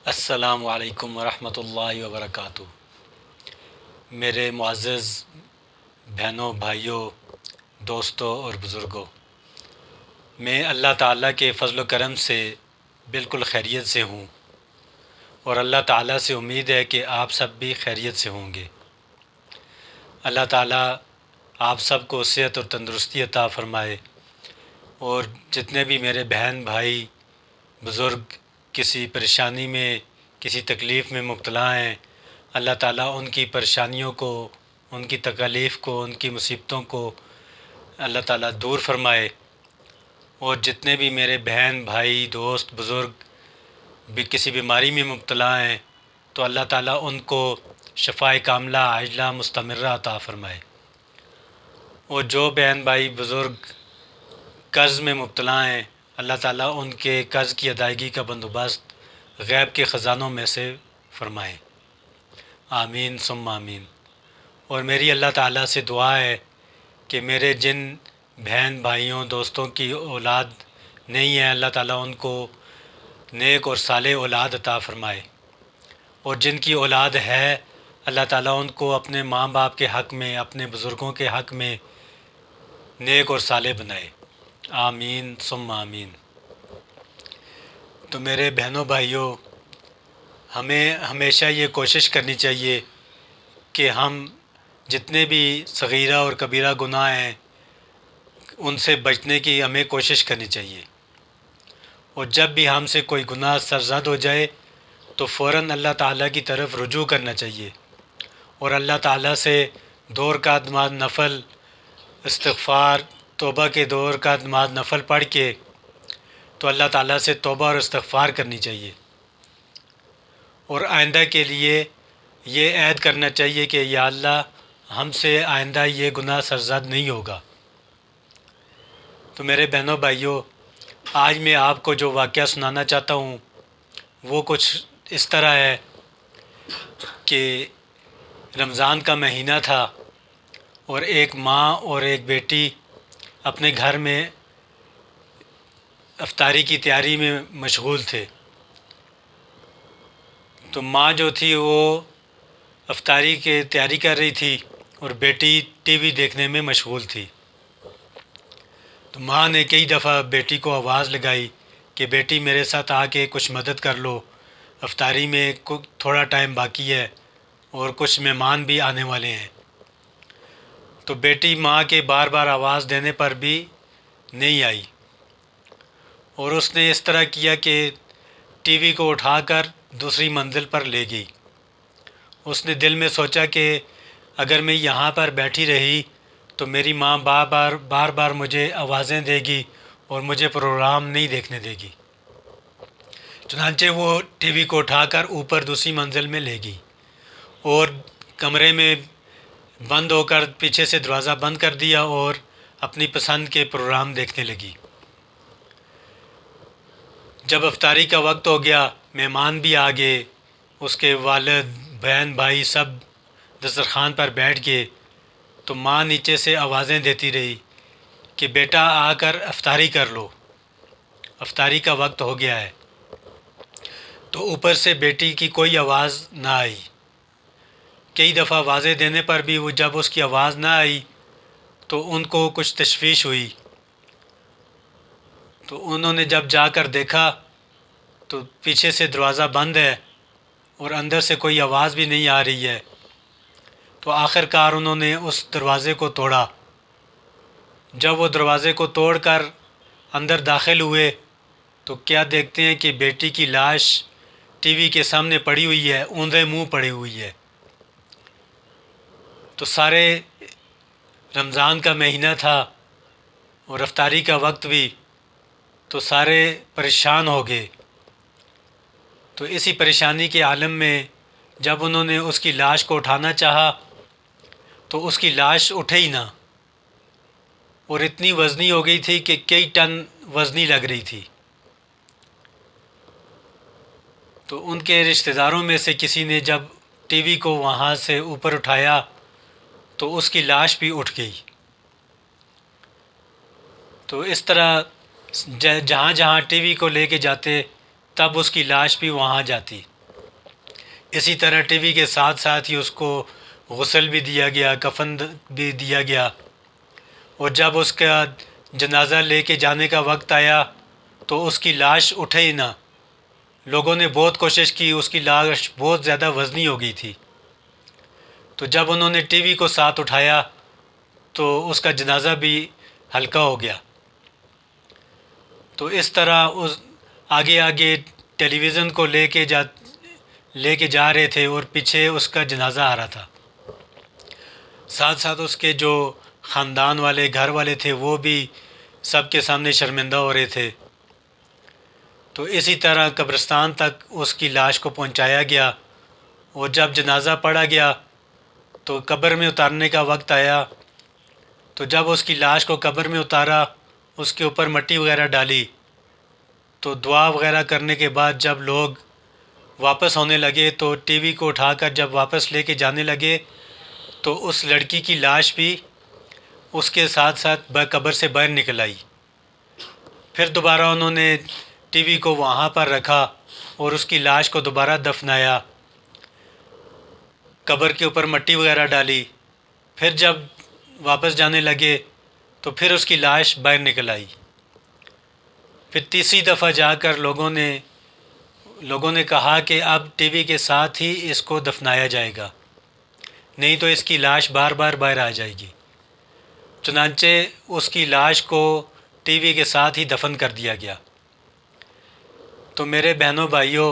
السلام علیکم ورحمۃ اللہ وبرکاتہ۔ میرے معزز بہنوں، بھائیوں، دوستوں اور بزرگوں، میں اللہ تعالیٰ کے فضل و کرم سے بالکل خیریت سے ہوں، اور اللہ تعالیٰ سے امید ہے کہ آپ سب بھی خیریت سے ہوں گے۔ اللہ تعالیٰ آپ سب کو صحت اور تندرستی عطا فرمائے، اور جتنے بھی میرے بہن بھائی بزرگ کسی پریشانی میں، کسی تکلیف میں مبتلا ہیں، اللہ تعالیٰ ان کی پریشانیوں کو، ان کی تکالیف کو، ان کی مصیبتوں کو اللہ تعالیٰ دور فرمائے۔ اور جتنے بھی میرے بہن بھائی دوست بزرگ بھی کسی بیماری میں مبتلا ہیں، تو اللہ تعالیٰ ان کو شفائے کاملہ عاجلہ مستمرہ عطا فرمائے۔ اور جو بہن بھائی بزرگ قرض میں مبتلا ہیں، اللہ تعالیٰ ان کے قرض کی ادائیگی کا بندوبست غیب کے خزانوں میں سے فرمائے۔ آمین ثم آمین۔ اور میری اللہ تعالیٰ سے دعا ہے کہ میرے جن بہن بھائیوں دوستوں کی اولاد نہیں ہے، اللہ تعالیٰ ان کو نیک اور صالح اولاد عطا فرمائے، اور جن کی اولاد ہے اللہ تعالیٰ ان کو اپنے ماں باپ کے حق میں، اپنے بزرگوں کے حق میں نیک اور صالح بنائے۔ آمین ثم آمین۔ تو میرے بہنوں بھائیوں، ہمیں ہمیشہ یہ کوشش کرنی چاہیے کہ ہم جتنے بھی صغیرہ اور کبیرہ گناہ ہیں ان سے بچنے کی ہمیں کوشش کرنی چاہیے، اور جب بھی ہم سے کوئی گناہ سرزد ہو جائے تو فوراً اللہ تعالیٰ کی طرف رجوع کرنا چاہیے، اور اللہ تعالیٰ سے 2 رکعت نماز نفل استغفار، توبہ کے 2 رکعت نماز نفل پڑھ کے تو اللہ تعالیٰ سے توبہ اور استغفار کرنی چاہیے، اور آئندہ کے لیے یہ عہد کرنا چاہیے کہ یا اللہ ہم سے آئندہ یہ گناہ سرزد نہیں ہوگا۔ تو میرے بہنوں بھائیوں، آج میں آپ کو جو واقعہ سنانا چاہتا ہوں وہ کچھ اس طرح ہے کہ رمضان کا مہینہ تھا، اور ایک ماں اور ایک بیٹی اپنے گھر میں افطاری کی تیاری میں مشغول تھے۔ تو ماں جو تھی وہ افطاری کی تیاری کر رہی تھی، اور بیٹی ٹی وی دیکھنے میں مشغول تھی۔ تو ماں نے کئی دفعہ بیٹی کو آواز لگائی کہ بیٹی میرے ساتھ آ کے کچھ مدد کر لو، افطاری میں تھوڑا ٹائم باقی ہے اور کچھ مہمان بھی آنے والے ہیں۔ تو بیٹی ماں کے بار بار آواز دینے پر بھی نہیں آئی، اور اس نے اس طرح کیا کہ ٹی وی کو اٹھا کر دوسری منزل پر لے گئی۔ اس نے دل میں سوچا کہ اگر میں یہاں پر بیٹھی رہی تو میری ماں بار بار مجھے آوازیں دے گی اور مجھے پروگرام نہیں دیکھنے دے گی۔ چنانچہ وہ ٹی وی کو اٹھا کر اوپر دوسری منزل میں لے گئی، اور کمرے میں بند ہو کر پیچھے سے دروازہ بند کر دیا اور اپنی پسند کے پروگرام دیکھنے لگی۔ جب افطاری کا وقت ہو گیا، مہمان بھی آ گئے، اس کے والد بہن بھائی سب دسترخوان پر بیٹھ گئے، تو ماں نیچے سے آوازیں دیتی رہی کہ بیٹا آ کر افطاری کر لو، افطاری کا وقت ہو گیا ہے۔ تو اوپر سے بیٹی کی کوئی آواز نہ آئی۔ کئی دفعہ آوازیں دینے پر بھی وہ جب اس کی آواز نہ آئی تو ان کو کچھ تشویش ہوئی۔ تو انہوں نے جب جا کر دیکھا تو پیچھے سے دروازہ بند ہے اور اندر سے کوئی آواز بھی نہیں آ رہی ہے۔ تو آخر کار انہوں نے اس دروازے کو توڑا۔ جب وہ دروازے کو توڑ کر اندر داخل ہوئے تو کیا دیکھتے ہیں کہ بیٹی کی لاش ٹی وی کے سامنے پڑی ہوئی ہے، اوندھے منہ پڑی ہوئی ہے۔ تو سارے رمضان کا مہینہ تھا اور افطاری کا وقت بھی، تو سارے پریشان ہو گئے۔ تو اسی پریشانی کے عالم میں جب انہوں نے اس کی لاش کو اٹھانا چاہا تو اس کی لاش اٹھے ہی نہ، اور اتنی وزنی ہو گئی تھی کہ کئی ٹن وزنی لگ رہی تھی۔ تو ان کے رشتہ داروں میں سے کسی نے جب ٹی وی کو وہاں سے اوپر اٹھایا تو اس کی لاش بھی اٹھ گئی۔ تو اس طرح جہاں جہاں ٹی وی کو لے کے جاتے تب اس کی لاش بھی وہاں جاتی۔ اسی طرح ٹی وی کے ساتھ ساتھ ہی اس کو غسل بھی دیا گیا، کفن بھی دیا گیا، اور جب اس کا جنازہ لے کے جانے کا وقت آیا تو اس کی لاش اٹھے ہی نہ۔ لوگوں نے بہت کوشش کی، اس کی لاش بہت زیادہ وزنی ہو گئی تھی، تو جب انہوں نے ٹی وی کو ساتھ اٹھایا تو اس کا جنازہ بھی ہلکا ہو گیا۔ تو اس طرح آگے آگے ٹیلی ویژن کو لے کے جا رہے تھے اور پیچھے اس کا جنازہ آ رہا تھا، ساتھ ساتھ اس کے جو خاندان والے، گھر والے تھے، وہ بھی سب کے سامنے شرمندہ ہو رہے تھے۔ تو اسی طرح قبرستان تک اس کی لاش کو پہنچایا گیا، اور جب جنازہ پڑھا گیا تو قبر میں اتارنے کا وقت آیا، تو جب اس کی لاش کو قبر میں اتارا، اس کے اوپر مٹی وغیرہ ڈالی، تو دعا وغیرہ کرنے کے بعد جب لوگ واپس ہونے لگے تو ٹی وی کو اٹھا کر جب واپس لے کے جانے لگے تو اس لڑکی کی لاش بھی اس کے ساتھ ساتھ قبر سے باہر نکل آئی۔ پھر دوبارہ انہوں نے ٹی وی کو وہاں پر رکھا اور اس کی لاش کو دوبارہ دفنایا، قبر کے اوپر مٹی وغیرہ ڈالی۔ پھر جب واپس جانے لگے تو پھر اس کی لاش باہر نکل آئی۔ پھر تیسری دفعہ جا کر لوگوں نے کہا کہ اب ٹی وی کے ساتھ ہی اس کو دفنایا جائے گا، نہیں تو اس کی لاش بار بار باہر آ جائے گی۔ چنانچہ اس کی لاش کو ٹی وی کے ساتھ ہی دفن کر دیا گیا۔ تو میرے بہنوں بھائیوں،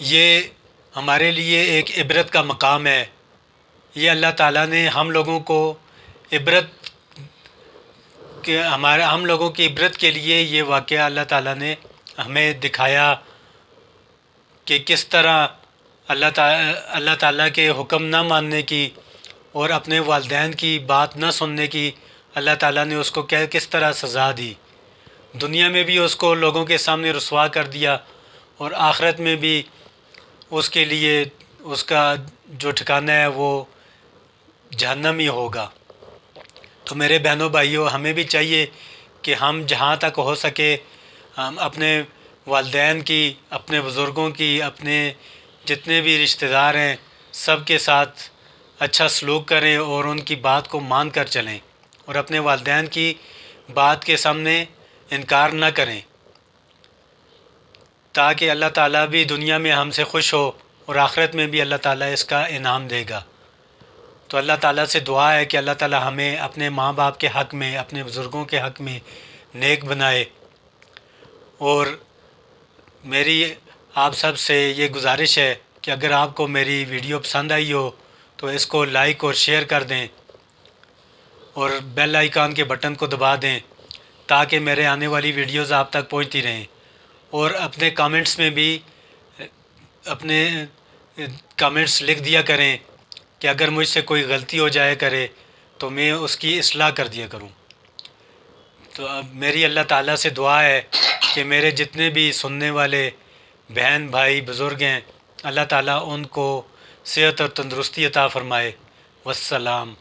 یہ ہمارے لیے ایک عبرت کا مقام ہے۔ یہ اللہ تعالیٰ نے ہم لوگوں کی عبرت کے لیے یہ واقعہ اللہ تعالیٰ نے ہمیں دکھایا کہ کس طرح اللہ تعالیٰ کے حکم نہ ماننے کی اور اپنے والدین کی بات نہ سننے کی اللہ تعالیٰ نے اس کو کس طرح سزا دی۔ دنیا میں بھی اس کو لوگوں کے سامنے رسوا کر دیا، اور آخرت میں بھی اس کے لیے اس کا جو ٹھکانہ ہے وہ جہنم ہی ہوگا۔ تو میرے بہنوں بھائیوں، ہمیں بھی چاہیے کہ ہم جہاں تک ہو سکے ہم اپنے والدین کی، اپنے بزرگوں کی، اپنے جتنے بھی رشتہ دار ہیں سب کے ساتھ اچھا سلوک کریں اور ان کی بات کو مان کر چلیں، اور اپنے والدین کی بات کے سامنے انکار نہ کریں، تاکہ اللہ تعالیٰ بھی دنیا میں ہم سے خوش ہو اور آخرت میں بھی اللہ تعالیٰ اس کا انعام دے گا۔ تو اللہ تعالیٰ سے دعا ہے کہ اللہ تعالیٰ ہمیں اپنے ماں باپ کے حق میں، اپنے بزرگوں کے حق میں نیک بنائے۔ اور میری آپ سب سے یہ گزارش ہے کہ اگر آپ کو میری ویڈیو پسند آئی ہو تو اس کو لائک اور شیئر کر دیں، اور بیل آئیکن کے بٹن کو دبا دیں تاکہ میرے آنے والی ویڈیوز آپ تک پہنچتی رہیں، اور اپنے کامنٹس میں بھی اپنے کامنٹس لکھ دیا کریں کہ اگر مجھ سے کوئی غلطی ہو جائے کرے تو میں اس کی اصلاح کر دیا کروں۔ تو اب میری اللہ تعالیٰ سے دعا ہے کہ میرے جتنے بھی سننے والے بہن بھائی بزرگ ہیں، اللہ تعالیٰ ان کو صحت اور تندرستی عطا فرمائے۔ والسلام۔